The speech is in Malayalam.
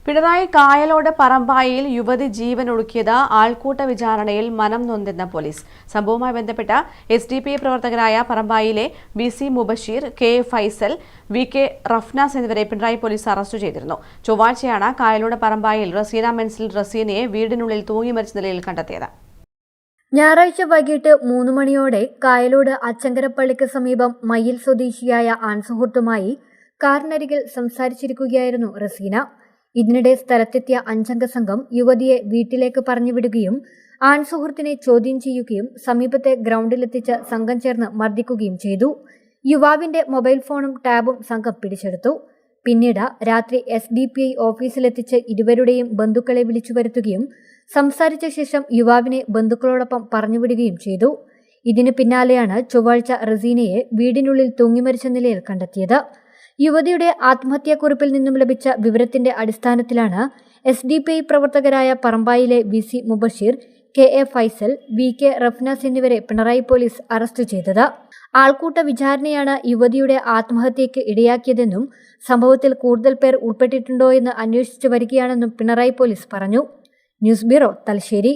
പിണറായി കായലോട് പറമ്പായിൽ യുവതി ജീവനൊടുക്കിയത് ആൾക്കൂട്ട വിചാരണയിൽ മനം നൊന്തെന്ന പോലീസ്. സംഭവവുമായി ബന്ധപ്പെട്ട SDPI പ്രവർത്തകരായ പറമ്പായിലെ BC Mubasheer, K Faisal, VK Rafnas എന്നിവരെ പിണറായി പോലീസ് അറസ്റ്റ് ചെയ്തിരുന്നു. ചൊവ്വാഴ്ചയാണ് കായലോട് പറമ്പായിൽ റസീന മെൻസിൽ റസീനയെ വീടിനുള്ളിൽ തൂങ്ങി മരിച്ച നിലയിൽ കണ്ടെത്തിയത്. ഞായറാഴ്ച വൈകിട്ട് 3 മണിയോടെ കായലോട് അച്ചങ്കരപ്പള്ളിക്ക് സമീപം മയ്യിൽ സ്വദേശിയായ ആൺസുഹൃത്തുമായി കാറിനരികിൽ സംസാരിച്ചിരിക്കുകയായിരുന്നു റസീന. ഇതിനിടെ സ്ഥലത്തെത്തിയ 5-അംഗ സംഘം യുവതിയെ വീട്ടിലേക്ക് പറഞ്ഞുവിടുകയും ആൺസുഹൃത്തിനെ ചോദ്യം ചെയ്യുകയും സമീപത്തെ ഗ്രൗണ്ടിലെത്തിച്ച് സംഘം ചേർന്ന് മർദ്ദിക്കുകയും ചെയ്തു. യുവാവിന്റെ മൊബൈൽ ഫോണും ടാബും സംഘം പിടിച്ചെടുത്തു. പിന്നീട് രാത്രി SDPI ഓഫീസിലെത്തിച്ച് ഇരുവരുടെയും ബന്ധുക്കളെ വിളിച്ചു വരുത്തുകയും സംസാരിച്ച ശേഷം യുവാവിനെ ബന്ധുക്കളോടൊപ്പം പറഞ്ഞുവിടുകയും ചെയ്തു. ഇതിന് പിന്നാലെയാണ് ചൊവ്വാഴ്ച റസീനയെ വീടിനുള്ളിൽ തൂങ്ങിമരിച്ച നിലയിൽ കണ്ടെത്തിയത്. യുവതിയുടെ ആത്മഹത്യാക്കുറിപ്പിൽ നിന്നും ലഭിച്ച വിവരത്തിന്റെ അടിസ്ഥാനത്തിലാണ് SDPI പ്രവർത്തകരായ പറമ്പായിലെ BC Mubasheer, KA Faisal, VK Rafnas എന്നിവരെ പിണറായി പോലീസ് അറസ്റ്റ് ചെയ്തത്. ആൾക്കൂട്ട വിചാരണയാണ് യുവതിയുടെ ആത്മഹത്യയ്ക്ക് ഇടയാക്കിയതെന്നും സംഭവത്തിൽ കൂടുതൽ പേർ ഉൾപ്പെട്ടിട്ടുണ്ടോ എന്ന് അന്വേഷിച്ചു വരികയാണെന്നും പിണറായി പോലീസ് പറഞ്ഞു. News bureau, Thalassery.